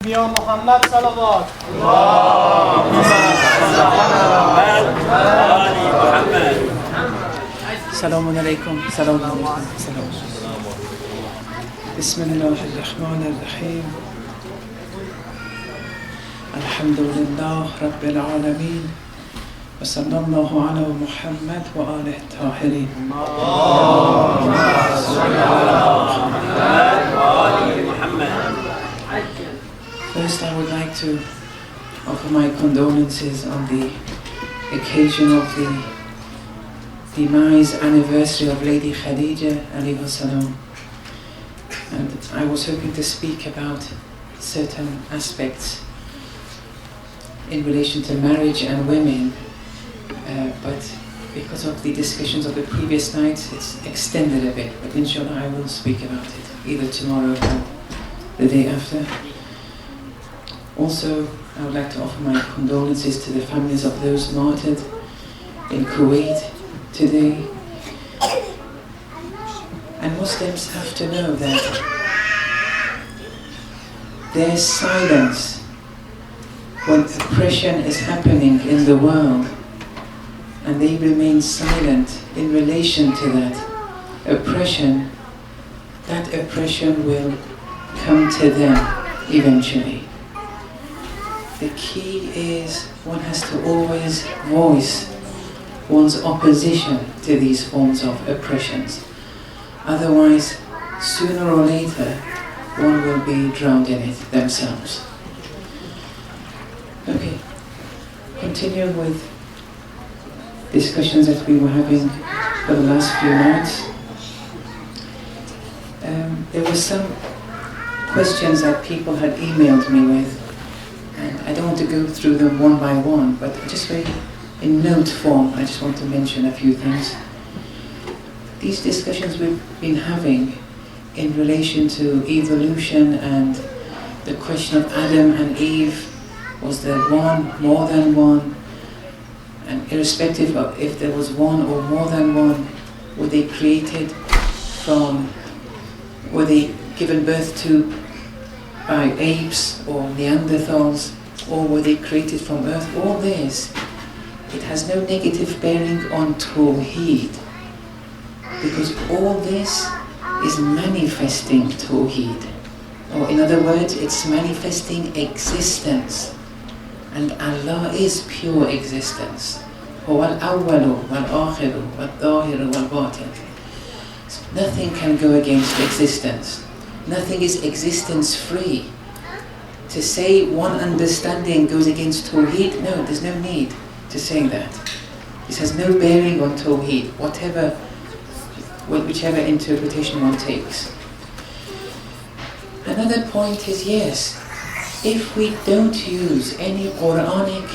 Ya Muhammad salawat. Assalamu alaikum. Assalamu alaikum. Bismillahirrahmanirrahim. Alhamdulillah Rabbil Alameen. Wa sallallahu ala Muhammad wa alihi tahirin. First, I would like to offer my condolences on the occasion of the demise anniversary of Lady Khadija alayhi salam. And I was hoping to speak about certain aspects in relation to marriage and women, but because of the discussions of the previous night, it's extended a bit. But inshallah, I will speak about it either tomorrow or the day after. Also, I would like to offer my condolences to the families of those martyred in Kuwait today. And Muslims have to know that their silence when oppression is happening in the world, and they remain silent in relation to that oppression will come to them eventually. The key is one has to always voice one's opposition to these forms of oppressions. Otherwise, sooner or later, one will be drowned in it themselves. Okay, continuing with discussions that we were having for the last few nights. There were some questions that people had emailed me with, and I don't want to go through them one by one, but just in note form, I just want to mention a few things. These discussions we've been having in relation to evolution and the question of Adam and Eve, was there one, more than one, and irrespective of if there was one or more than one, were they given birth to by apes or Neanderthals, or were they created from earth? All this, it has no negative bearing on Tawheed, because all this is manifesting Tawheed, or in other words, it's manifesting existence, and Allah is pure existence. هو الأول والآخر والظاهر والباطن. Nothing can go against existence. Nothing is existence free. To say one understanding goes against Tawheed, no, there's no need to say that. This has no bearing on Tawheed, whichever interpretation one takes. Another point is, yes, if we don't use any Quranic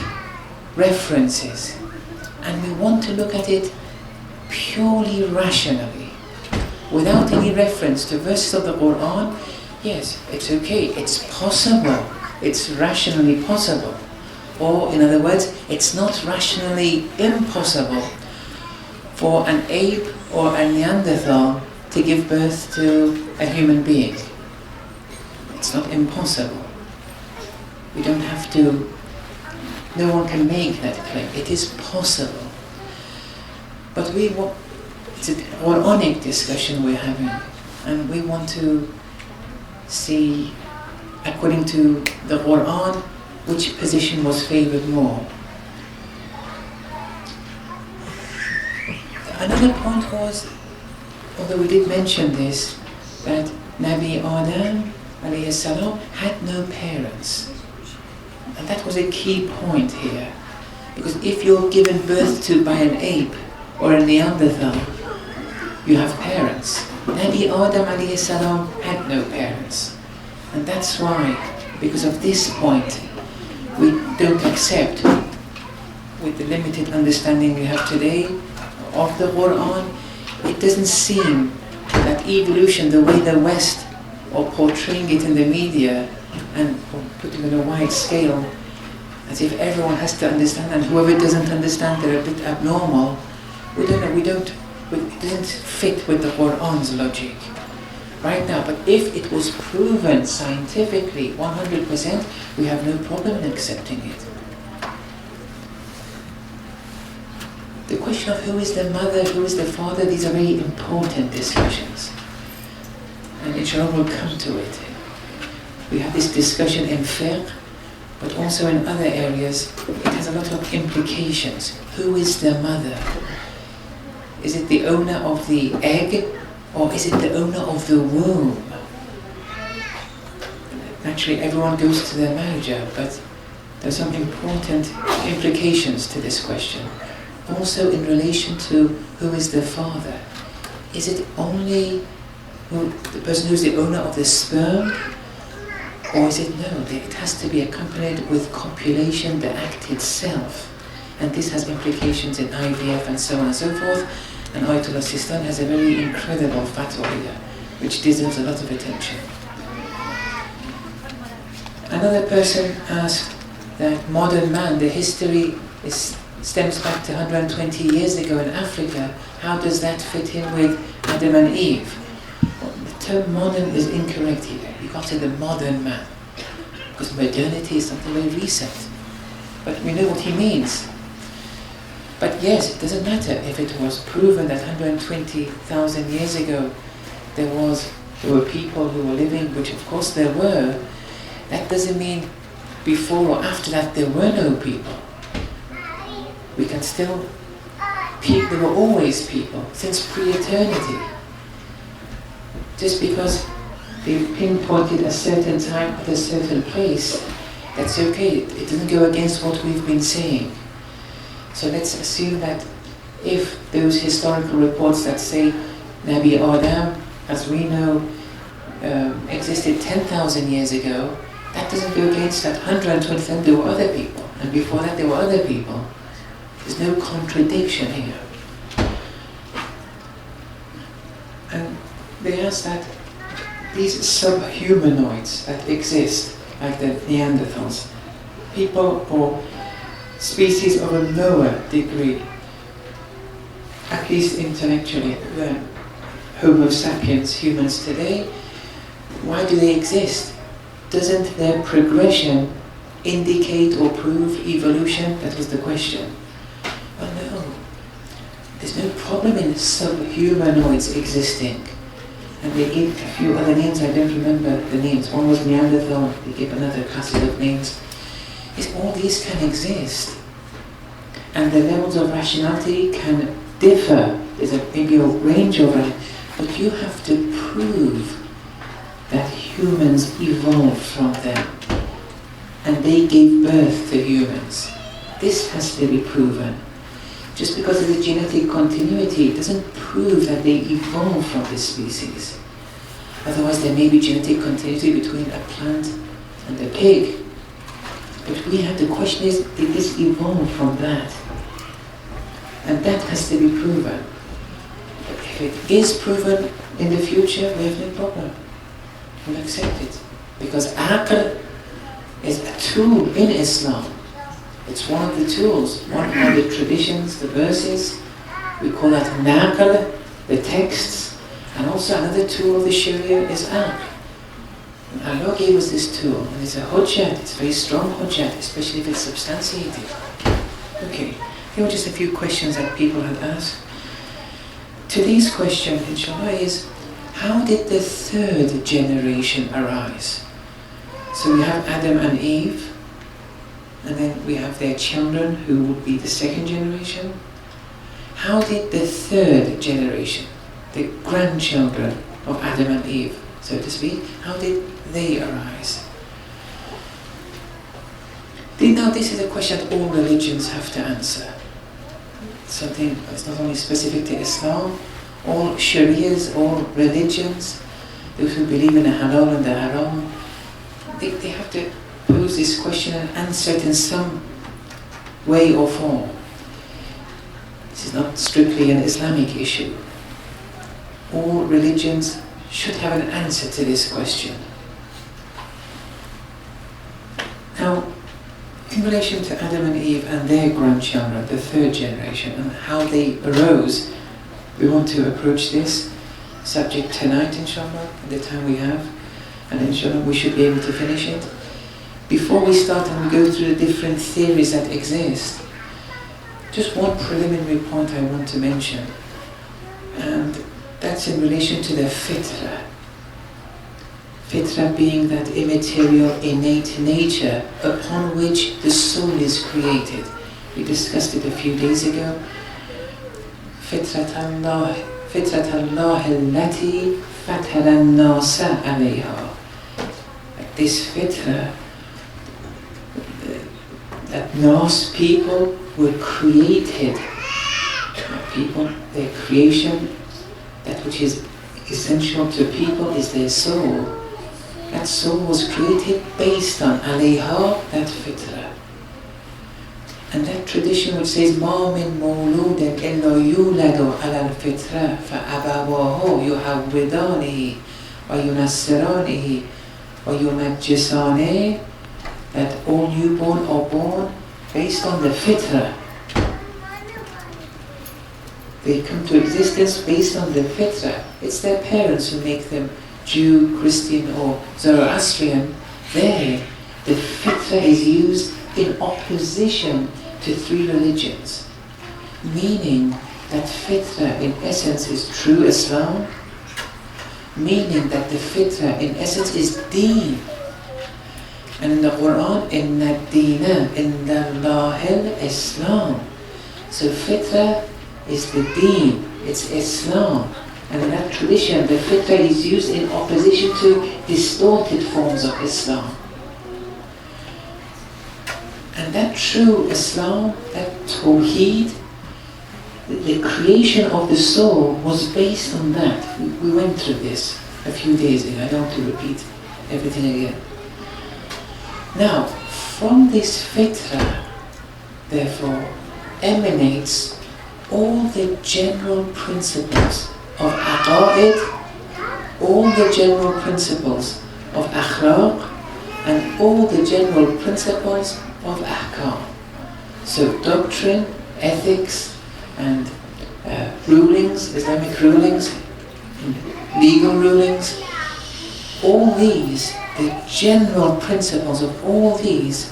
references and we want to look at it purely rationally, without any reference to verses of the Quran, yes, it's okay, it's possible, it's rationally possible. Or in other words, it's not rationally impossible for an ape or a Neanderthal to give birth to a human being. It's not impossible. We don't have to, no one can make that claim. It is possible. But it's a Quranic discussion we're having, and we want to see, according to the Quran, which position was favored more. Another point was, although we did mention this, that Nabi Adam alayhi salam had no parents. And that was a key point here. Because if you're given birth to by an ape or a Neanderthal, you have parents. Nabi Adam alayhi salam had no parents. And that's why, because of this point, we don't accept, with the limited understanding we have today of the Quran, it doesn't seem that evolution, the way the West are portraying it in the media and putting it on a wide scale, as if everyone has to understand, and whoever doesn't understand, they're a bit abnormal. It doesn't fit with the Quran's logic. right now. But if it was proven scientifically 100%, we have no problem in accepting it. The question of who is the mother, who is the father, these are very important discussions. And inshallah we'll come to it. We have this discussion in fiqh, but also in other areas, it has a lot of implications. Who is the mother? Is it the owner of the egg, or is it the owner of the womb? Naturally, everyone goes to their manager, but there's some important implications to this question. Also in relation to who is the father. Is it only the person who's the owner of the sperm? Or is it no? It has to be accompanied with copulation, the act itself. And this has implications in IVF and so on and so forth. And Ayatollah Sistan has a very incredible fatwa here, which deserves a lot of attention. Another person asked that modern man, the history stems back to 120 years ago in Africa. How does that fit in with Adam and Eve? Well, the term modern is incorrect here. You got to the modern man, because modernity is something very recent. But we know what he means. But yes, it doesn't matter if it was proven that 120,000 years ago there were people who were living, which of course there were. That doesn't mean before or after that there were no people. We can still, there were always people, since pre-eternity. Just because they pinpointed a certain time at a certain place, that's okay. It doesn't go against what we've been saying. So let's assume that if those historical reports that say Nabi Adam, as we know, existed 10,000 years ago, that doesn't go against that 120,000. There were other people, and before that there were other people. There's no contradiction here. And they ask that these subhumanoids that exist, like the Neanderthals, people or species of a lower degree, at least intellectually, the Homo sapiens, humans today, why do they exist? Doesn't their progression indicate or prove evolution? That was the question. Well, no. There's no problem in subhumanoids existing. And they gave a few other names, I don't remember the names. One was Neanderthal, they gave another class of names. All these can exist. And the levels of rationality can differ. There's maybe a range of it. But you have to prove that humans evolved from them. And they gave birth to humans. This has to be proven. Just because of the genetic continuity, it doesn't prove that they evolved from this species. Otherwise there may be genetic continuity between a plant and a pig. But the question is, did this evolve from that? And that has to be proven. But if it is proven in the future, we have no problem. We'll accept it. Because aql is a tool in Islam. It's one of the tools, one of the traditions, the verses. We call that naql, the texts. And also another tool of the Sharia is aql. And Allah gave us this tool, and it's a hujjat, it's a very strong hujjat, especially if it's substantiated. Okay, here are just a few questions that people had asked. Today's question, inshallah, is how did the third generation arise? So we have Adam and Eve, and then we have their children, who would be the second generation. How did the third generation, the grandchildren of Adam and Eve, so to speak, how did they arise? Now this is a question that all religions have to answer. Something that's not only specific to Islam, all Sharias, all religions, those who believe in the halal and the haram, they have to pose this question and answer it in some way or form. This is not strictly an Islamic issue. All religions should have an answer to this question. Now, in relation to Adam and Eve and their grandchildren, the third generation, and how they arose, we want to approach this subject tonight, inshallah, at the time we have, and inshallah we should be able to finish it. Before we start and we go through the different theories that exist, just one preliminary point I want to mention, and that's in relation to the fitrah. Fitrah being that immaterial, innate nature upon which the soul is created. We discussed it a few days ago. فطرة الله التي فطر الناس عليها. This fitrah, that Nas people were created. People, their creation, that which is essential to people is their soul. That soul was created based on alayha, that fitrah. And that tradition which says مَا مِن مَوْلُودٍ إِلَّا يُولَدُ عَلَى الْفِطْرَةِ فَأَبَوَاهُ يُهَوِّدَانِهِ وَيُنَصِّرَانِهِ وَيُمَجِّسَانِهِ. That all newborn are born based on the fitrah. They come to existence based on the fitrah. It's their parents who make them Jew, Christian or Zoroastrian. There, the fitrah is used in opposition to three religions. Meaning that fitrah in essence is true Islam. Meaning that the fitrah in essence is deen. And in the Quran, inna ad-deena inda Allahil Islam. So fitrah is the deen, it's Islam. And in that tradition, the fitrah is used in opposition to distorted forms of Islam. And that true Islam, that Tawheed, the creation of the soul was based on that. We went through this a few days ago. I don't want to repeat everything again. Now, from this fitrah, therefore, emanates all the general principles of aqa'id, all the general principles of akhlaq, and all the general principles of ahkam. So doctrine, ethics, and rulings, Islamic rulings, legal rulings, all these, the general principles of all these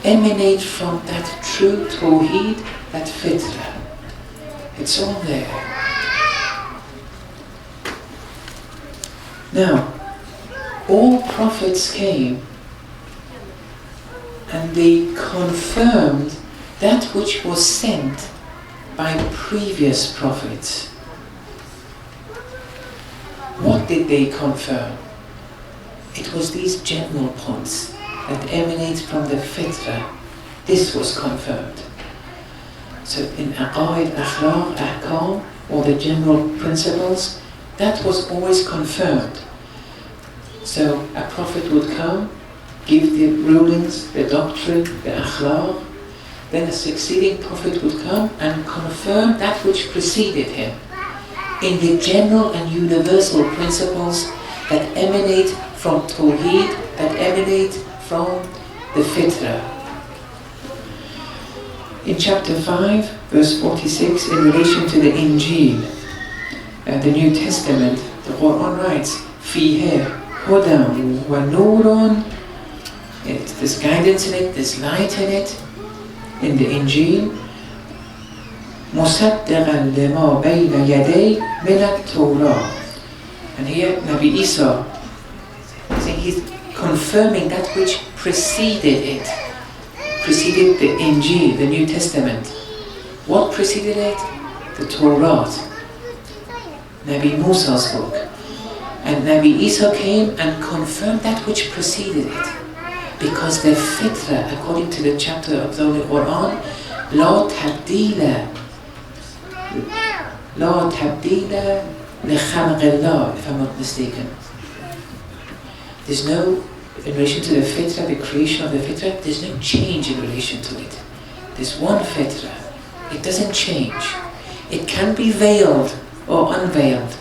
emanate from that true Tawheed, that fitrah. It's all there. Now, all prophets came and they confirmed that which was sent by previous prophets. What did they confirm? It was these general points that emanate from the fitrah. This was confirmed. So in aqaid, akhlaq, ahkam, or the general principles, that was always confirmed. So a prophet would come, give the rulings, the doctrine, the akhlaq, then a succeeding prophet would come and confirm that which preceded him in the general and universal principles that emanate from Tawheed, that emanate from the fitrah. In chapter 5, verse 46, in relation to the Injil, the New Testament, the Quran writes, فِيهِ هُدًى وَنُورٌ. There's guidance in it, there's light in it, in the Injil. مُصَدِّقًا لِمَا بَيْنَ يَدَيْهِ مِنَ التَّوْرَاةِ. And here, Nabi Isa, he's confirming that which preceded it. Preceded the Injil, the New Testament. What preceded it? The Torah, Nabi Musa's book. And Nabi Isa came and confirmed that which preceded it. Because the fitrah, according to the chapter of the Holy Quran, لا تبديل لخلق الله, if I'm not mistaken. There's no, in relation to the fitrah, the creation of the fitrah, there's no change in relation to it. There's one fitrah. It doesn't change. It can be veiled or unveiled.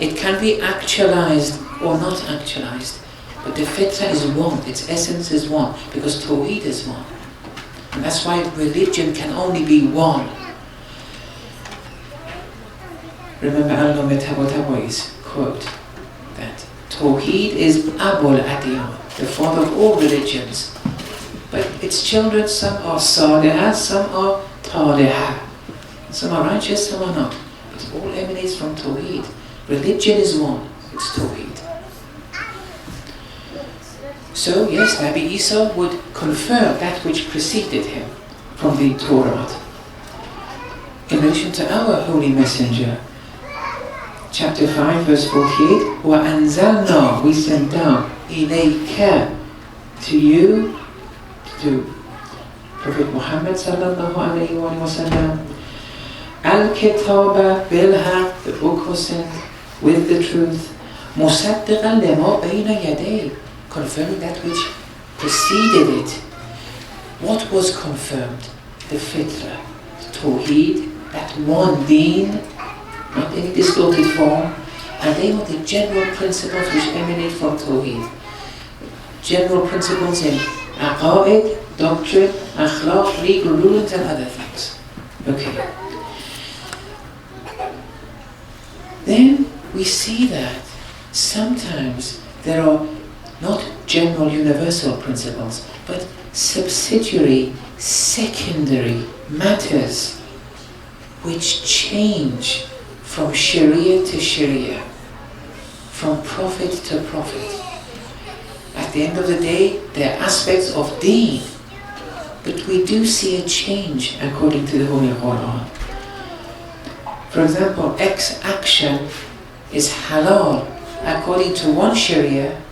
It can be actualized or not actualized. But the fitrah is one, its essence is one, because Tawheed is one. And that's why religion can only be one. Remember, Allah is quote that Tawheed is Abul Adiyan, the father of all religions. But its children, some are Salihah, some are Talihah. Some are righteous, some are not. It all emanates from Tawheed. Religion is one, it's Tawheed. So yes, Nabi Isa would confirm that which preceded him from the Torah. In relation to our Holy Messenger, chapter 5, verse 48, وَأَنزَلْنَا, we sent down, إِلَيْكَ, to you, to Prophet Muhammad sallallahu alayhi wa sallam, Al-Kitaba bil-Haq, the book was sent with the truth, مُصَدِّقًا لِمَا بَيْنَ يَدَيْهِ, confirming that which preceded it. What was confirmed? The Fitrah, the Tawheed, that one deen, not any distorted form, and they were the general principles which emanate from Tawheed. General principles in aqa'id, doctrine, akhlaq, legal rulings and other things. Okay. Then we see that sometimes there are not general universal principles, but subsidiary, secondary matters which change from Sharia to Sharia, from Prophet to Prophet. At the end of the day, they're aspects of Deen, but we do see a change according to the Holy Quran. For example, X action is halal according to one Sharia.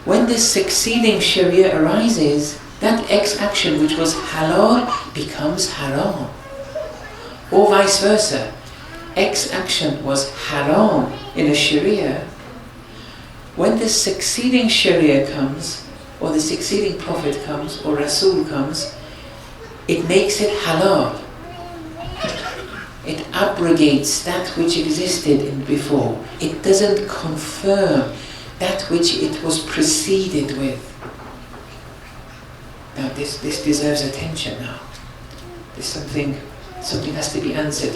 When the succeeding Sharia arises, that X action which was halal becomes haram. Or vice versa. X action was haram in a Sharia. When the succeeding Sharia comes, or the succeeding Prophet comes, or Rasul comes, it makes it halal. It abrogates that which existed before. It doesn't confirm that which it was preceded with. Now this deserves attention now. There's something has to be answered.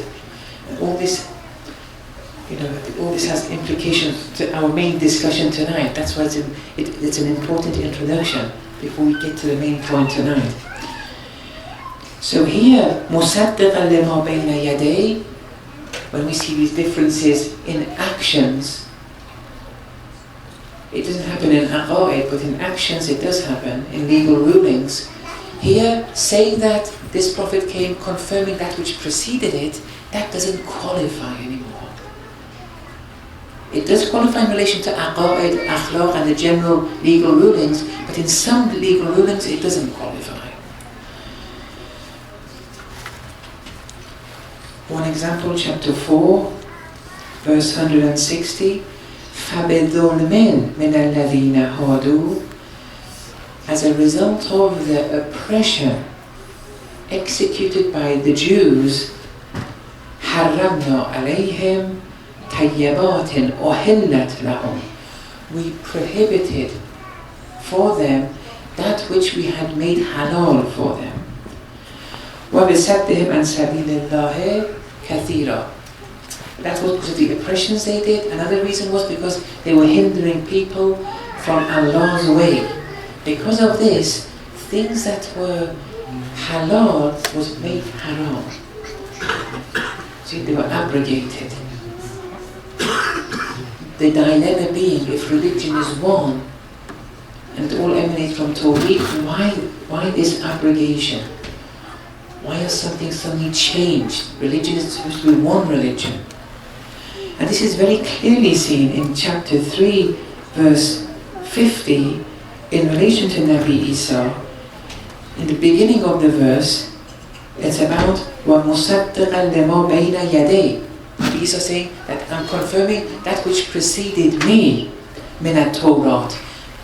And all this has implications to our main discussion tonight. That's why it's an important introduction before we get to the main point tonight. So here, مُصَدِّقًا لِمَا بَيْنَ يَدَيْهِ, when we see these differences in actions, it doesn't happen in aqa'id, but in actions it does happen, in legal rulings. Here, saying that this Prophet came confirming that which preceded it, that doesn't qualify anymore. It does qualify in relation to aqa'id, akhlaq and the general legal rulings, but in some legal rulings it doesn't qualify. One example, chapter 4, verse 160, فَبِظُلْمٍ مِنَ الَّذِينَ هَادُوا, as a result of the oppression executed by the Jews, حَرَّمْنَا عَلَيْهِمْ طَيِّبَاتٍ أُحِلَّتْ لَهُمْ, we prohibited for them that which we had made halal for them. وَبِسَدِّهِمْ عَنْ سَبِيلِ اللَّهِ كَثِيرًا. That was because of the oppressions they did. Another reason was because they were hindering people from Allah's way. Because of this, things that were halal was made haram. See, they were abrogated. The dilemma being, if religion is one, and all emanates from Tawheed, why this abrogation? Why has something suddenly changed? Religion is supposed to be one religion. And this is very clearly seen in chapter 3, verse 50, in relation to Nabi Isa. In the beginning of the verse, it's about وَمُصَدِّقًا لِمَا بَيْنَ يَدَيْهِ. Nabi Isa saying that I'm confirming that which preceded me, min at-Tawrat.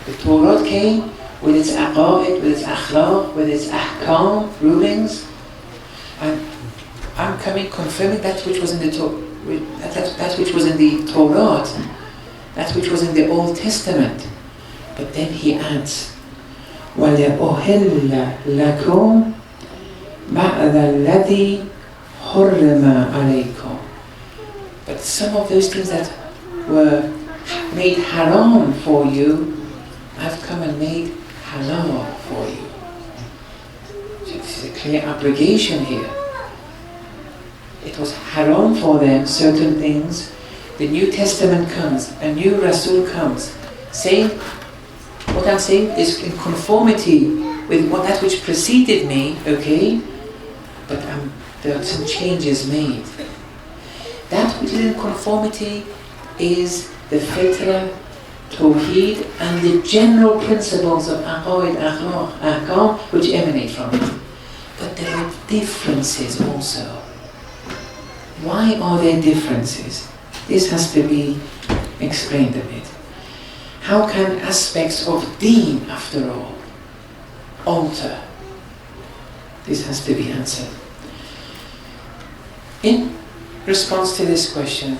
The Torah came with its aqa'id, with its akhlaq, with its ahkam, rulings, and I'm coming confirming that which was in the that which was in the Torah, that which was in the Old Testament. But then he adds, وَلِأُحِلَّ لَكُمْ بَعْدَ الَّذِي حُرِّمَ عَلَيْكُمْ. But some of those things that were made haram for you, I've come and made halal for you. So this is a clear abrogation here. It was haram for them, certain things. The New Testament comes, a new Rasul comes, saying, what I'm saying is in conformity with that which preceded me, okay? But there are some changes made. That which is in conformity is the fitrah, tawheed, and the general principles of aqaid, akhlaq, ahkam, which emanate from it. But there are differences also. Why are there differences? This has to be explained a bit. How can aspects of deen, after all, alter? This has to be answered. In response to this question,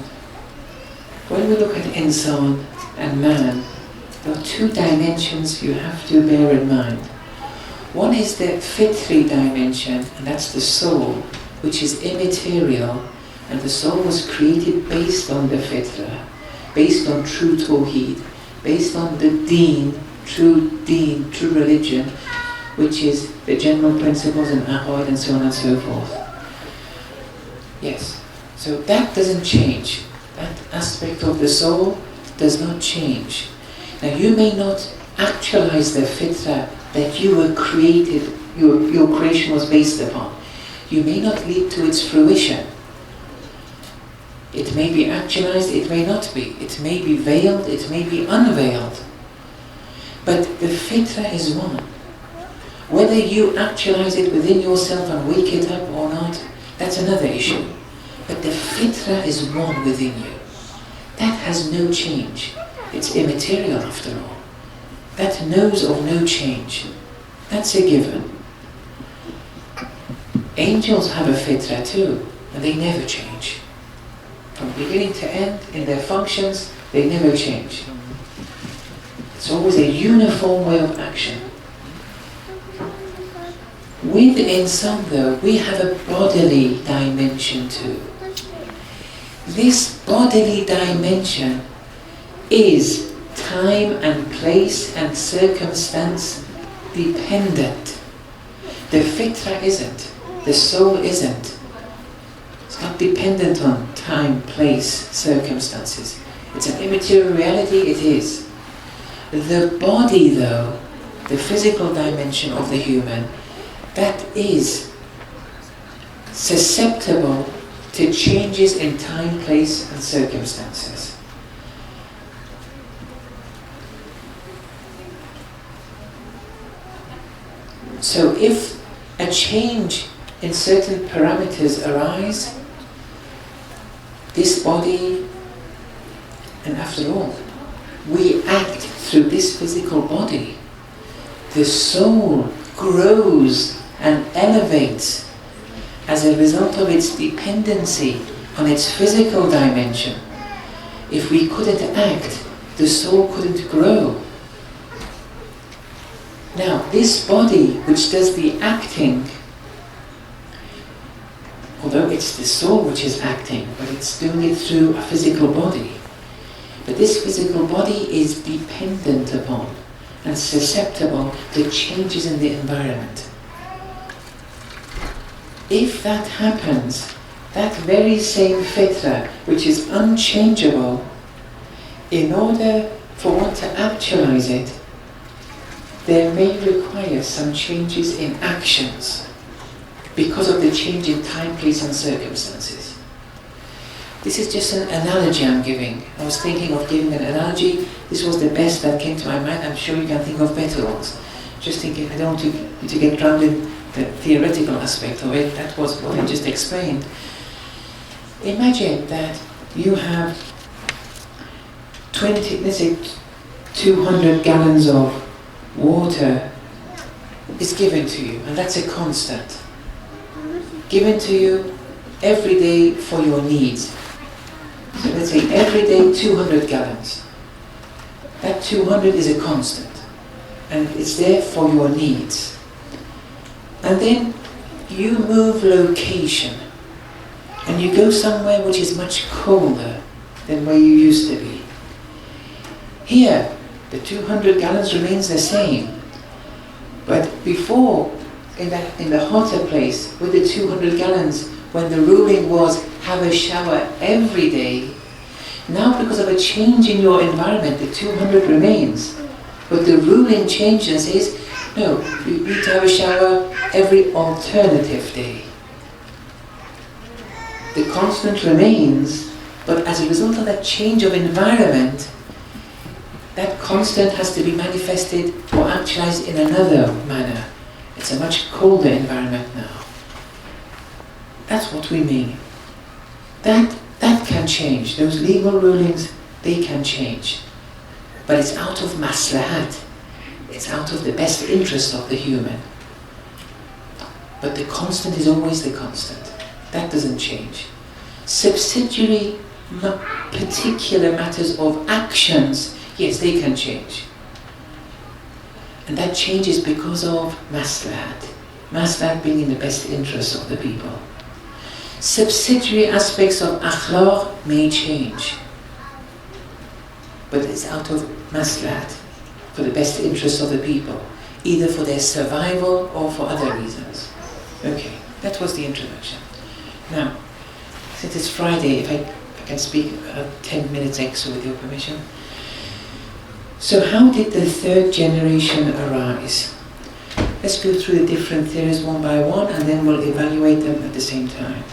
when we look at insan and man, there are two dimensions you have to bear in mind. One is the fitri dimension, and that's the soul, which is immaterial, and the soul was created based on the fitrah, based on true tawheed, based on the deen, true religion, which is the general principles in aqaid and so on and so forth. Yes, so that doesn't change. That aspect of the soul does not change. Now you may not actualize the fitrah that you were created, your creation was based upon. You may not lead to its fruition. It may be actualized, it may not be. It may be veiled, it may be unveiled. But the fitrah is one. Whether you actualize it within yourself and wake it up or not, that's another issue. But the fitrah is one within you. That has no change. It's immaterial after all. That knows of no change. That's a given. Angels have a fitrah too, and they never change. From beginning to end, in their functions, they never change. It's always a uniform way of action. With insan though, we have a bodily dimension too. This bodily dimension is time and place and circumstance dependent. The fitrah isn't. The soul isn't. It's not dependent on time, place, circumstances. It's an immaterial reality, it is. The body though, the physical dimension of the human, that is susceptible to changes in time, place and circumstances. So if a change in certain parameters arise, this body, and after all, we act through this physical body. The soul grows and elevates as a result of its dependency on its physical dimension. If we couldn't act, the soul couldn't grow. Now, this body which does the acting, although it's the soul which is acting, but it's doing it through a physical body. But this physical body is dependent upon and susceptible to changes in the environment. If that happens, that very same fitrah, which is unchangeable, in order for one to actualize it, there may require some changes in actions because of the change in time, place and circumstances. This is just an analogy I'm giving. I was thinking of giving an analogy. This was the best that came to my mind. I'm sure you can think of better ones. Just thinking, I don't want you to get drowned in the theoretical aspect of it. That was what I just explained. Imagine that you have 200 gallons of water is given to you, and that's a constant. Given to you every day for your needs. So let's say every day 200 gallons. That 200 is a constant, and it's there for your needs. And then you move location, and you go somewhere which is much colder, than where you used to be. Here, the 200 gallons remains the same. But before, in the hotter place, with the 200 gallons, when the ruling was have a shower every day, now because of a change in your environment, the 200 remains. But the ruling changes is, no, you need to have a shower every alternative day. The constant remains, but as a result of that change of environment, that constant has to be manifested or actualized in another manner. It's a much colder environment now. That's what we mean. That can change. Those legal rulings, they can change. But it's out of maslahat. It's out of the best interest of the human. But the constant is always the constant. That doesn't change. Subsidiary, particular matters of actions, yes, they can change. And that change is because of maslahat. Maslahat being in the best interest of the people. Subsidiary aspects of akhlaq may change. But it's out of maslahat, for the best interest of the people, either for their survival or for other reasons. Okay, that was the introduction. Now, since it's Friday, if I can speak 10 minutes extra with your permission. So how did the third generation arise? Let's go through the different theories one by one, and then we'll evaluate them at the same time.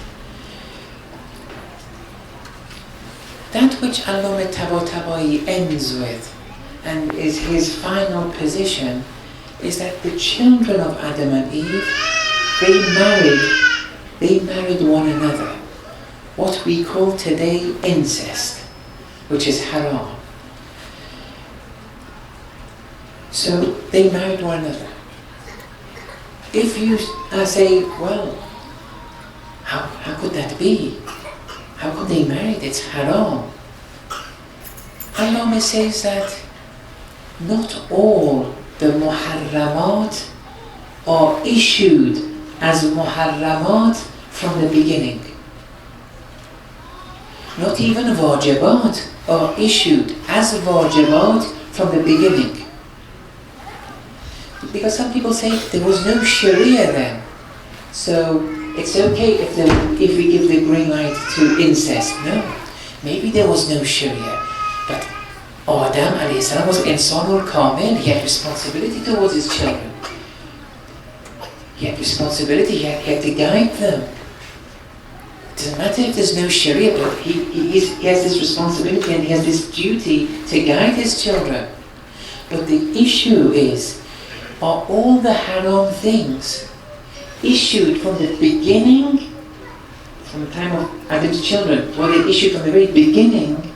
That which Allāmah Tabatabai ends with, and is his final position, is that the children of Adam and Eve, they married one another. What we call today incest, which is haram. So they married one another. If you say, well, how could that be? How could they marry? It's haram. Allāmah says that not all the muharramat are issued as muharramat from the beginning. Not even wajibat are issued as wajibat from the beginning. Because some people say there was no Sharia then. So it's okay if we give the green light to incest. No, maybe there was no Sharia. But Adam alayhi salam was insanul kamil. He had responsibility towards his children. He had responsibility, he had to guide them. It doesn't matter if there's no Sharia, but he has this responsibility and he has this duty to guide his children. But the issue is, are all the haram things issued from the beginning, from the time of Adam's children, were they issued from the very beginning,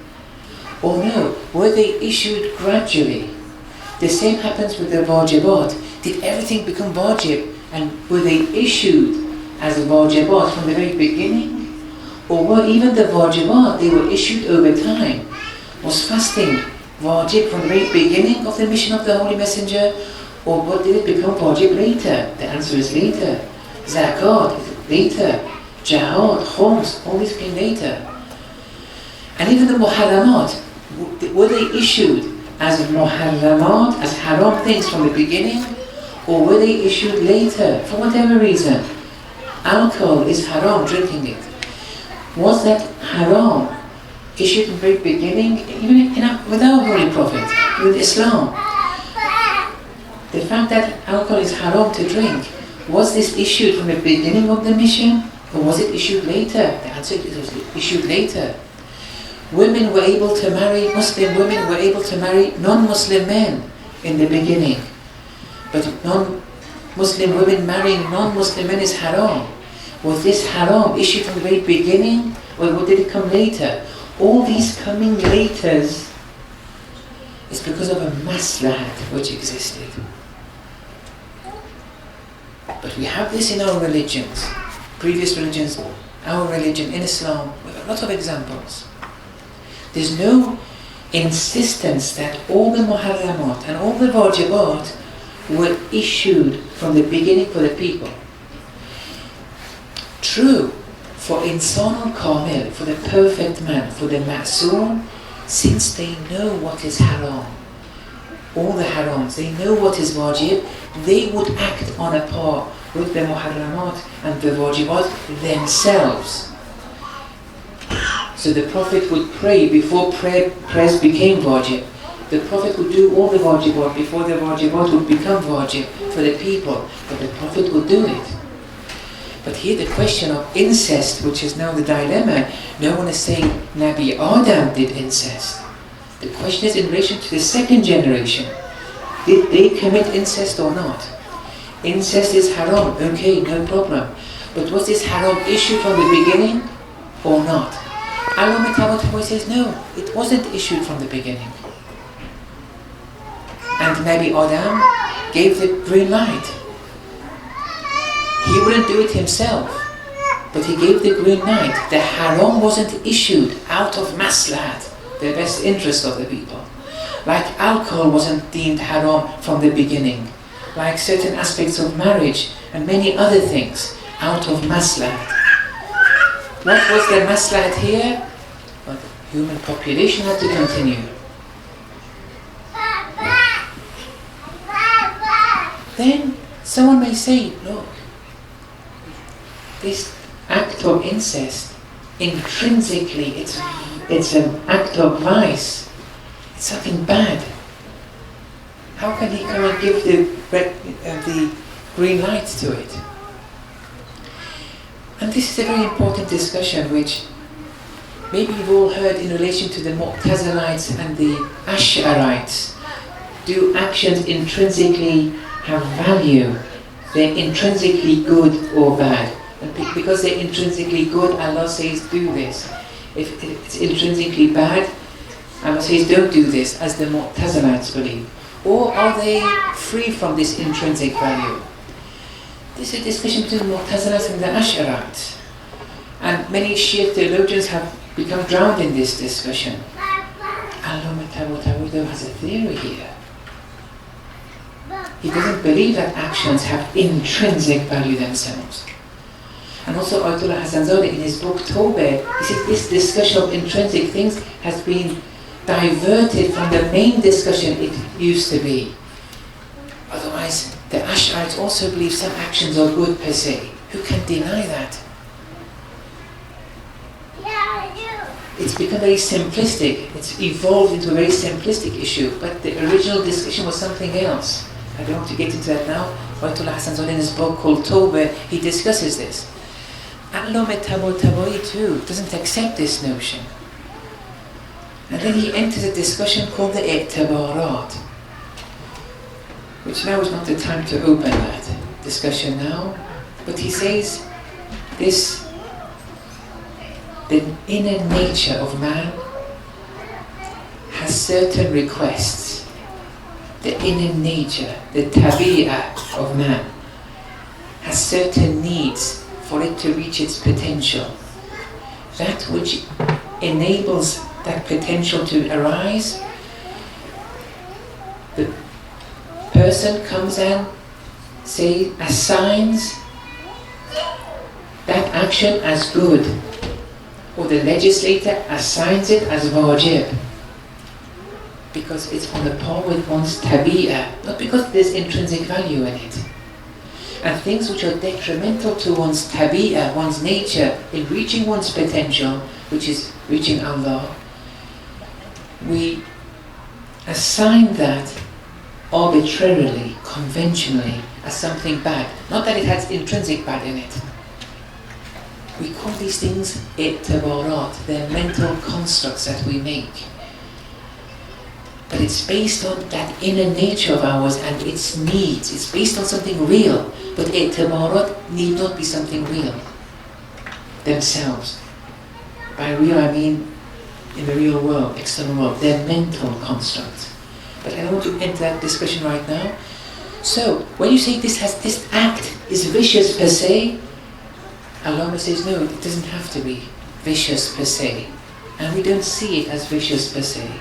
or no, were they issued gradually? The same happens with the wajibat. Did everything become wajib, and were they issued as wajibat from the very beginning? Or were even the wajibat, they were issued over time? Was fasting wajib from the very beginning of the mission of the Holy Messenger? Or what did it become wajib later? The answer is later. Zakat, later. Jihad, khums, all these came later. And even the muharramat, were they issued as muharramat, as haram things from the beginning? Or were they issued later, for whatever reason? Alcohol is haram, drinking it. Was that haram issued from the very beginning, even with our Holy Prophet, with Islam? The fact that alcohol is haram to drink, was this issued from the beginning of the mission, or was it issued later? The answer is it was issued later. Women were able to marry, Muslim women were able to marry non-Muslim men in the beginning. But non-Muslim women marrying non-Muslim men is haram. Was this haram issued from the very beginning, or did it come later? All these coming laters is because of a maslahat which existed. But we have this in our religions, previous religions, our religion in Islam, we have a lot of examples. There's no insistence that all the muharramat and all the wajibat were issued from the beginning for the people. True, for insan al-kamil, for the perfect man, for the ma'soom, since they know what is haram, all the harams, they know what is wajib, they would act on a par with the muharramat and the wajibat themselves. So the Prophet would pray before prayers became wajib. The Prophet would do all the wajibat before the wajibat would become wajib for the people, but the Prophet would do it. But here the question of incest, which is now the dilemma, no one is saying Nabi Adam did incest. The question is in relation to the second generation. Did they commit incest or not? Incest is haram, okay, no problem. But was this haram issued from the beginning or not? Allah Ta'ala says no, it wasn't issued from the beginning. And Nabi Adam gave the green light. He wouldn't do it himself, but he gave the green light. The haram wasn't issued out of maslahat, the best interest of the people. Like alcohol wasn't deemed haram from the beginning, like certain aspects of marriage and many other things out of maslahat. What was the maslahat here? Well, the human population had to continue. Then someone may say, look, this act of incest, intrinsically it's an act of vice. It's something bad. How can he come and give the green light to it? And this is a very important discussion which maybe you've all heard in relation to the Mu'tazilites and the Ash'arites. Do actions intrinsically have value? They're intrinsically good or bad? And because they're intrinsically good, Allah says do this. If it's intrinsically bad, Allah says don't do this, as the Mu'tazilites believe. Or are they free from this intrinsic value? This is a discussion between the Mu'tazilites and the Ash'arites. And many Shia theologians have become drowned in this discussion. Allah Ta'ala has a theory here. He doesn't believe that actions have intrinsic value themselves. And also Ayatollah Hasanzadeh in his book Tawbah, he says this discussion of intrinsic things has been diverted from the main discussion it used to be. Otherwise, the Ash'arites also believe some actions are good per se. Who can deny that? It's become very simplistic. It's evolved into a very simplistic issue, but the original discussion was something else. I don't want to get into that now. Ayatollah Hasanzadeh in his book called Tawbah, he discusses this. Allama Tabatabai too doesn't accept this notion. And then he enters a discussion called the I'tibarat, which now is not the time to open that discussion now, but he says this, the inner nature of man has certain requests. The inner nature, the tabi'ah of man has certain needs for it to reach its potential. That which enables that potential to arise, the person comes and assigns that action as good, or the legislator assigns it as wajib, because it's on a par with one's tabi'ah, not because there's intrinsic value in it. And things which are detrimental to one's tabi'ah, one's nature, in reaching one's potential, which is reaching Allah, we assign that arbitrarily, conventionally, as something bad. Not that it has intrinsic bad in it. We call these things i'tibarat, they're mental constructs that we make. But it's based on that inner nature of ours and its needs. It's based on something real. But i'tibarat need not be something real themselves. By real I mean in the real world, external world. They're mental constructs. But I don't want to enter that discussion right now. So, when you say this act is vicious per se, Allah says no, it doesn't have to be vicious per se. And we don't see it as vicious per se.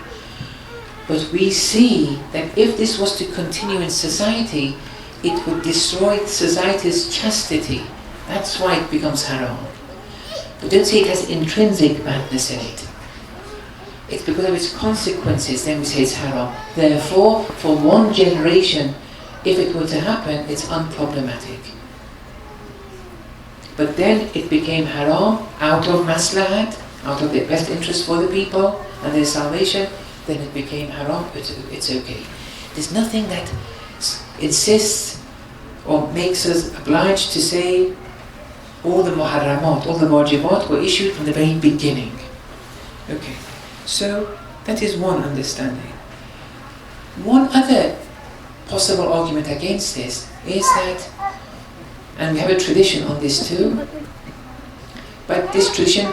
But we see that if this was to continue in society, it would destroy society's chastity. That's why it becomes haram. But don't say it has intrinsic badness in it. It's because of its consequences, then we say it's haram. Therefore, for one generation, if it were to happen, it's unproblematic. But then it became haram out of maslahat, out of the best interest for the people and their salvation, then it became haram, it's okay. There's nothing that insists or makes us obliged to say all the muharramat, all the wajibat were issued from the very beginning. Okay, so that is one understanding. One other possible argument against this is that, and we have a tradition on this too, but this tradition,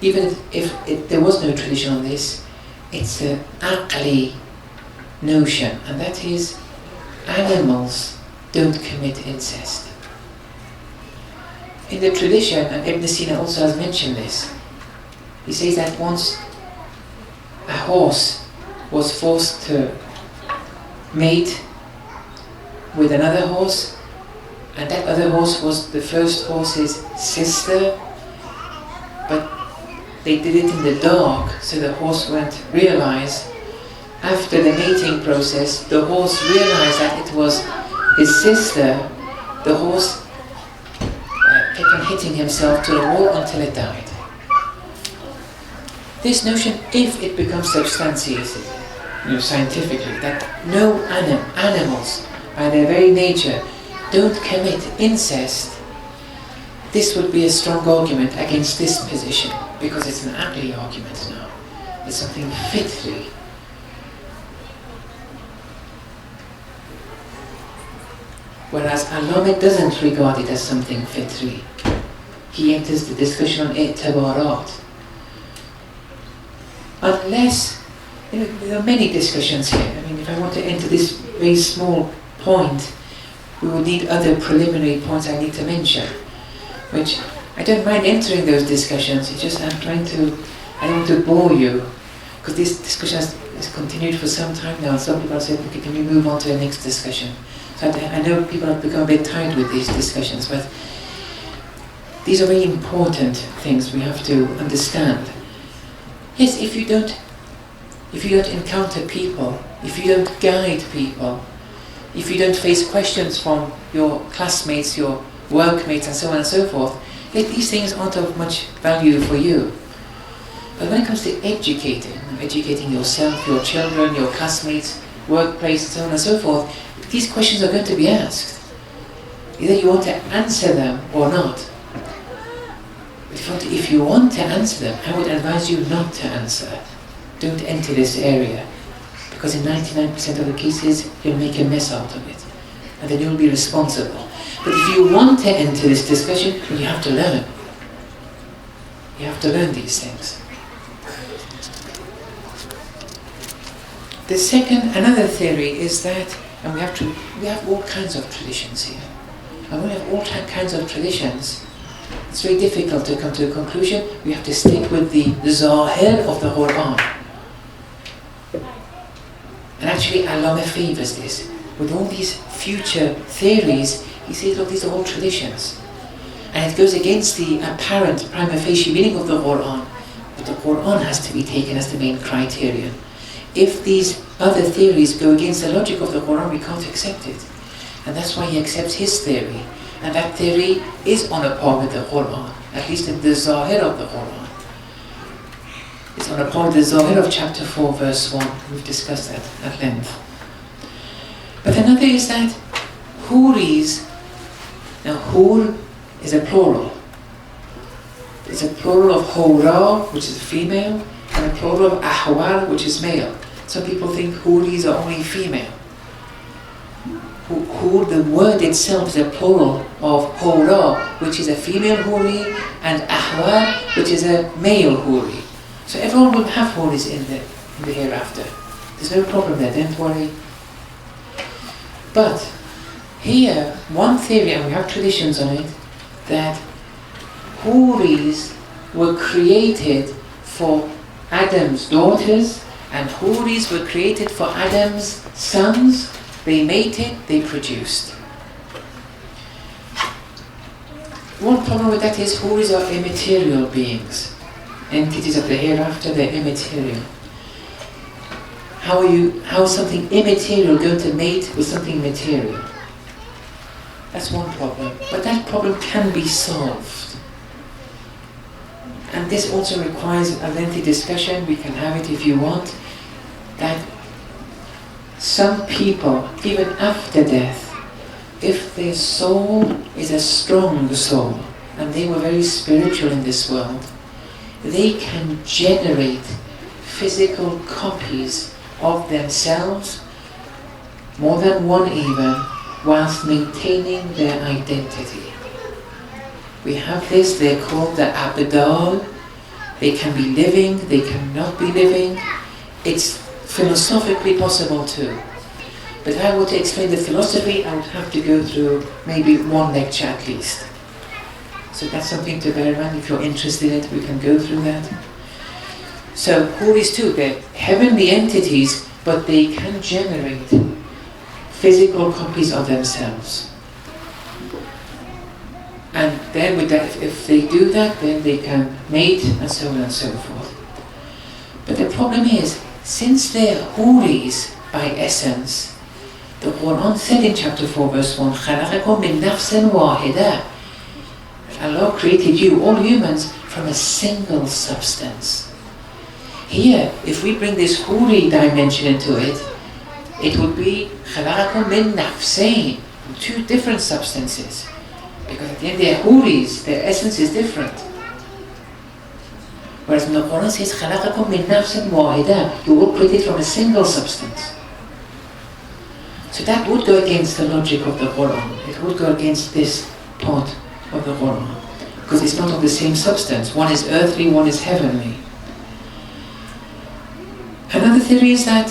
even if there was no tradition on this, it's an aqli notion, and that is animals don't commit incest. In the tradition, and Ibn Sina also has mentioned this, he says that once a horse was forced to mate with another horse, and that other horse was the first horse's sister, but they did it in the dark so the horse won't realize. After the mating process, the horse realized that it was his sister. The horse kept on hitting himself to the wall until it died. This notion, if it becomes substantiated, scientifically, that no animals, by their very nature, don't commit incest, this would be a strong argument against this position, because it's an ugly argument now. It's something fitly. Whereas Allama doesn't regard it as something fitri. He enters the discussion on i'tibarat. Unless, there are many discussions here. I mean, if I want to enter this very small point, we will need other preliminary points I need to mention, which I don't mind entering those discussions. It's just I don't want to bore you, because this discussion has continued for some time now. Some people have said, okay, can we move on to the next discussion? So I know people have become a bit tired with these discussions, but these are very important things we have to understand. Yes, if you don't encounter people, if you don't guide people, if you don't face questions from your classmates, your workmates, and so on and so forth, these things aren't of much value for you. But when it comes to educating yourself, your children, your classmates, workplace, and so on and so forth, these questions are going to be asked. Either you want to answer them or not. If you want to answer them, I would advise you not to answer. Don't enter this area, because in 99% of the cases, you'll make a mess out of it, and then you'll be responsible. But if you want to enter this discussion, well, you have to learn. You have to learn these things. Another theory is that, and we have all kinds of traditions here. And when we have all kinds of traditions, it's very difficult to come to a conclusion. We have to stick with the zahir of the Quran. And actually, Allama favors this. With all these future theories, he says, look, these are all traditions. And it goes against the apparent prima facie meaning of the Quran. But the Quran has to be taken as the main criterion. If these other theories go against the logic of the Quran, we can't accept it. And that's why he accepts his theory. And that theory is on a par with the Quran, at least in the zahir of the Quran. It's on a par with the zahir of chapter 4, verse 1. We've discussed that at length. But another is that huris, now hur is a plural. It's a plural of hura, which is female, and a plural of ahwar, which is male. Some people think huris are only female. Hur, the word itself is a plural of hura, which is a female huri, and ahwar, which is a male huri. So everyone will have huris in the hereafter. There's no problem there, don't worry. But here, one theory, and we have traditions on it, that huris were created for Adam's daughters, and huris were created for Adam's sons. They mated, they produced. One problem with that is houris are immaterial beings. Entities of the hereafter, they're immaterial. How is something immaterial going to mate with something material? That's one problem. But that problem can be solved. And this also requires a lengthy discussion. We can have it if you want. That some people, even after death, if their soul is a strong soul, and they were very spiritual in this world, they can generate physical copies of themselves, more than one even, whilst maintaining their identity. We have this, they're called the abdal. They can be living, they cannot be living. It's philosophically possible too. But if I were to explain the philosophy, I would have to go through maybe one lecture at least. So that's something to bear in mind. If you're interested in it, we can go through that. So houris too, they're heavenly entities, but they can generate physical copies of themselves. And then with that, if they do that, then they can mate and so on and so forth. But the problem is, since they're houris by essence, the Quran said in chapter 4 verse 1, خَلَقَكُم مِّن نَفْسٍ وَاحِدَةٍ. Allah created you, all humans, from a single substance. Here, if we bring this houri dimension into it, it would be خَلَقَكُم مِّن نَفْسَيْن, two different substances. Because at the end they're houris, their essence is different. Whereas when the Quran says خَلَقَكُم مِّن نَفْسٍ وَاحِدَةٍ, you were created from a single substance. So that would go against the logic of the Quran. It would go against this part of the Quran. Because it's not of the same substance. One is earthly, one is heavenly. Another theory is that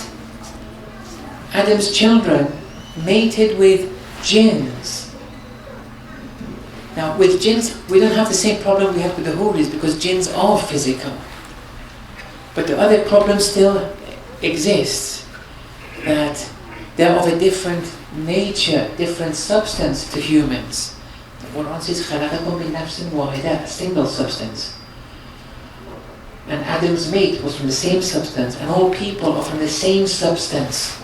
Adam's children mated with jinns. Now with jinns, we don't have the same problem we have with the houris, because jinns are physical. But the other problem still exists, that they're of a different nature, different substance to humans. The Quran says, خَلَقَكُم مِّن نَفْسٍ وَاحِدَةٍ, a single substance. And Adam's mate was from the same substance, and all people are from the same substance.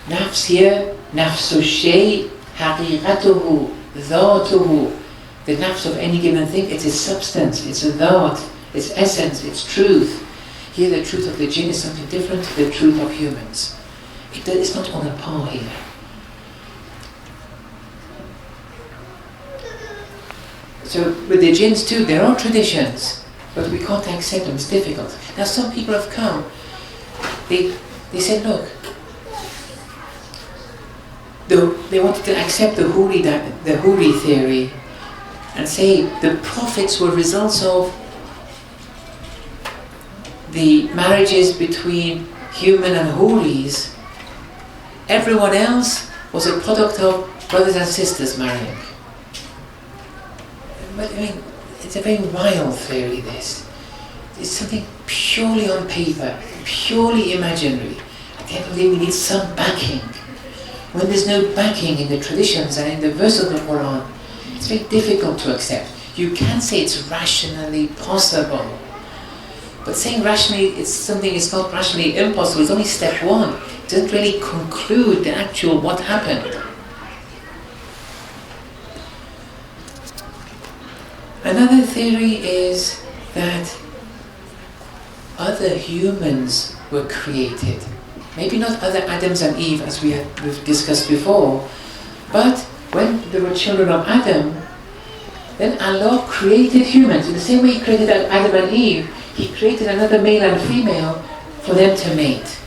Nafs here, nafsu shay, haqiqatuhu, dhatuhu. The nafs of any given thing, it's its substance, it's a dhat, its essence, its truth. Here the truth of the jinn is something different to the truth of humans. It's not on a par here. So with the jinns too, there are traditions, but we can't accept them, it's difficult. Now some people have come, they said, look, they wanted to accept the houri theory and say the prophets were results of the marriages between human and houris. Everyone else was a product of brothers and sisters marrying. But I mean, it's a very wild theory, this. It's something purely on paper, purely imaginary. At the end of the day, we need some backing. When there's no backing in the traditions and in the verse of the Quran, it's very difficult to accept. You can say it's rationally possible. But saying rationally it's something is not rationally impossible is only step one. It doesn't really conclude the actual what happened. Another theory is that other humans were created. Maybe not other Adams and Eve as we've discussed before, but when there were children of Adam, then Allah created humans. In the same way He created Adam and Eve, He created another male and female for them to mate.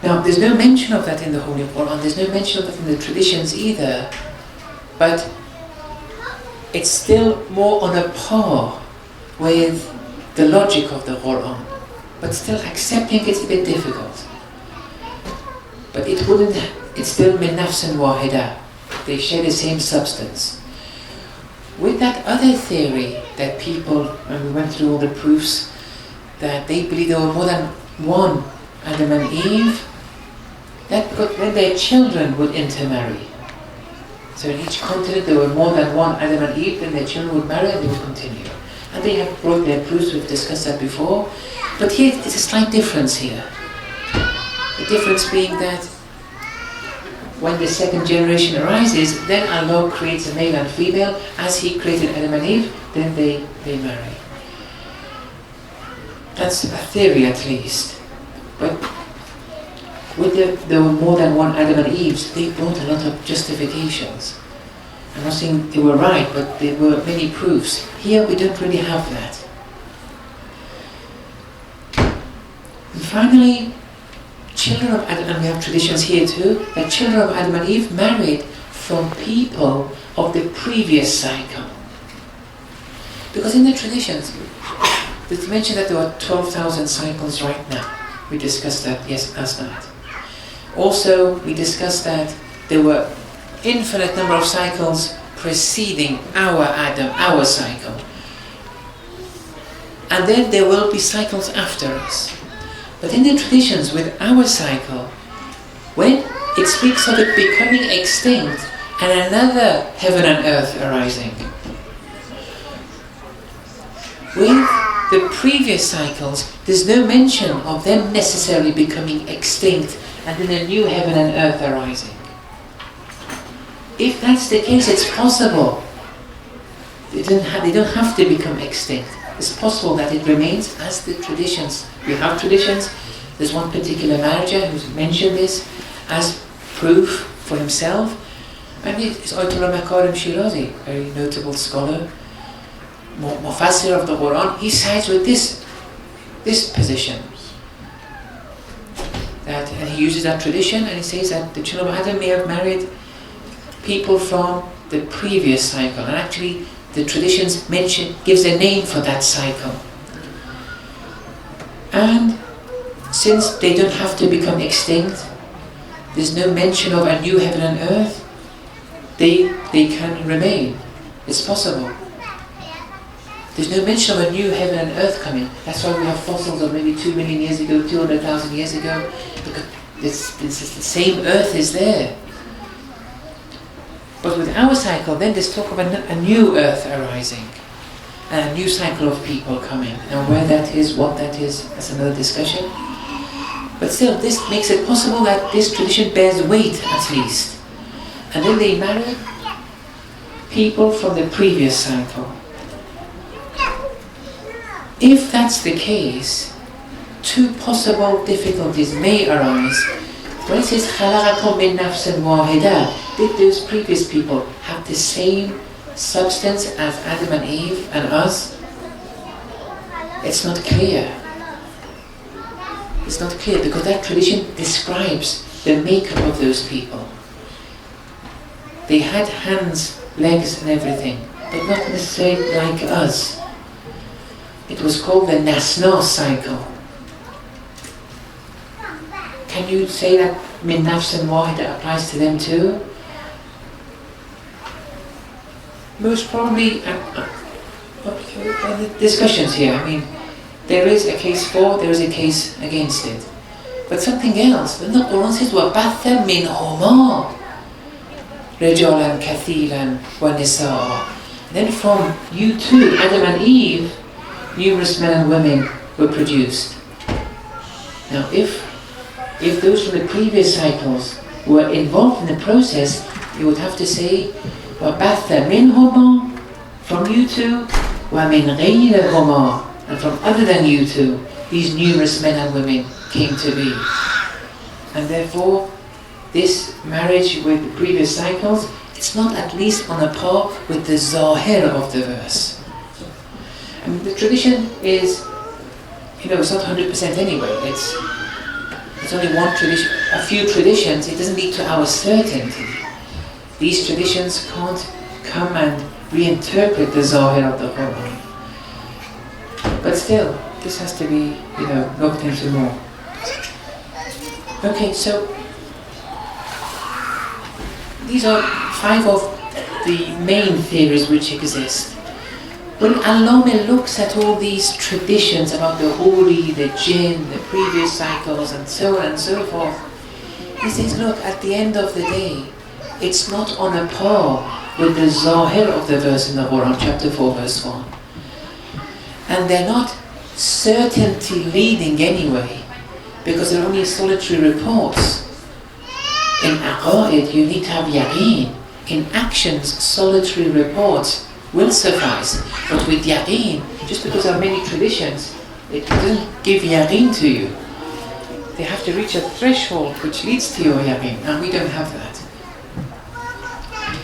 Now, there's no mention of that in the Holy Quran, there's no mention of that in the traditions either, but it's still more on a par with the logic of the Quran. But still accepting it's a bit difficult. But it's still min nafsin wahida. They share the same substance. With that other theory that people, when we went through all the proofs, that they believe there were more than one Adam and Eve, that then their children would intermarry. So in each continent there were more than one Adam and Eve, then their children would marry and they would continue. And they have brought their proofs, we've discussed that before. But here there's a slight difference here. The difference being that when the second generation arises, then Allah creates a male and female. As He created Adam and Eve, then they marry. That's a theory at least. But with there were more than one Adam and Eves, they brought a lot of justifications. I'm not saying they were right, but there were many proofs. Here we don't really have that. And finally, children of Adam, and we have traditions here too, that children of Adam and Eve married from people of the previous cycle. Because in the traditions, it's mentioned that there are 12,000 cycles right now. We discussed that last night. Also, we discussed that there were infinite number of cycles preceding our Adam, our cycle. And then there will be cycles after us. But in the traditions with our cycle, when it speaks of it becoming extinct and another heaven and earth arising, with the previous cycles, there's no mention of them necessarily becoming extinct and then a new heaven and earth arising. If that's the case, it's possible. They don't have to become extinct. It's possible that it remains as the traditions. We have traditions. There's one particular manager who's mentioned this as proof for himself. And it's Ayatollah Makarim Shirazi, very notable scholar, Mufassir of the Quran. He sides with this position. And he uses that tradition and he says that the children of Adam may have married people from the previous cycle. And actually the traditions gives a name for that cycle. And since they don't have to become extinct, there's no mention of a new heaven and earth, they can remain. It's possible. There's no mention of a new heaven and earth coming. That's why we have fossils of maybe 2 million years ago, 200,000 years ago, because the same earth is there. But with our cycle, then there's talk of a new earth arising, and a new cycle of people coming. Now where that is, what that is, that's another discussion. But still, this makes it possible that this tradition bears weight at least. And then they marry people from the previous cycle. If that's the case, two possible difficulties may arise. When it says خَلَقَكُم مِّن نَفْسٍ وَاحِدَةٍ, did those previous people have the same substance as Adam and Eve and us? It's not clear. It's not clear because that tradition describes the makeup of those people. They had hands, legs and everything, but not necessarily like us. It was called the Nasna cycle. Can you say that min nafs and wahida applies to them too? Most probably, discussions here. I mean, there is a case for, there is a case against it. But something else. The Quran says, وَبَثَّ مِنْهُمَا رِجَالًا كَثِيرًا وَنِسَاءً. Then from you two, Adam and Eve, numerous men and women were produced. Now if those from the previous cycles were involved in the process, you would have to say وَبَثَّ مِنْهُمَا, from you two, وَمِنْ غَيْرِهُمَا, and from other than you two, these numerous men and women came to be. And therefore, this marriage with the previous cycles, it's not at least on a par with the zahir of the verse. I mean, the tradition is, it's not 100% anyway. It's only one tradition, a few traditions. It doesn't lead to our certainty. These traditions can't come and reinterpret the zahir of the Quran. But still, this has to be, looked into more. Okay, so these are 5 of the main theories which exist. When Allama looks at all these traditions about the Huri, the Jinn, the previous cycles and so on and so forth, he says, look, at the end of the day, it's not on a par with the zahir of the verse in the Quran, chapter 4, verse 1. And they're not certainty leading anyway, because they're only solitary reports. In aqa'id, you need to have yaqeen. In actions, solitary reports will suffice. But with yaqeen, just because there are many traditions, it doesn't give yaqeen to you. They have to reach a threshold which leads to your yaqeen, and we don't have that.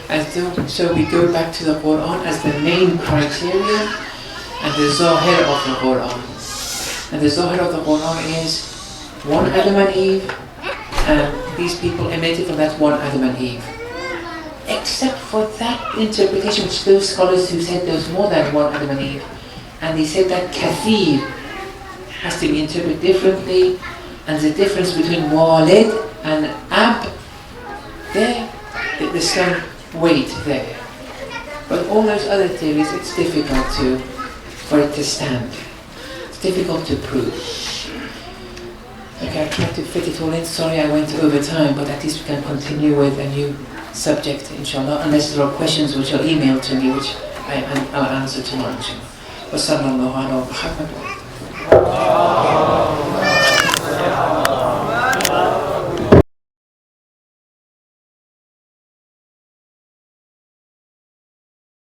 And so we go back to the Quran as the main criterion and the zahir of the Quran. And the zahir of the Quran is one Adam and Eve, and these people emanated from that one Adam and Eve. Except for that interpretation, which those scholars who said there was more than one Adam and Eve, and they said that kathir has to be interpreted differently, and the difference between walid and ab, there's some weight there. But all those other theories, it's difficult for it to stand. It's difficult to prove. Okay, I tried to fit it all in. Sorry I went over time, but at least we can continue with a new subject, inshallah, unless there are questions which are emailed to me, which I'll answer tomorrow, inshallah. Wa sallallahu ala Muhammad wa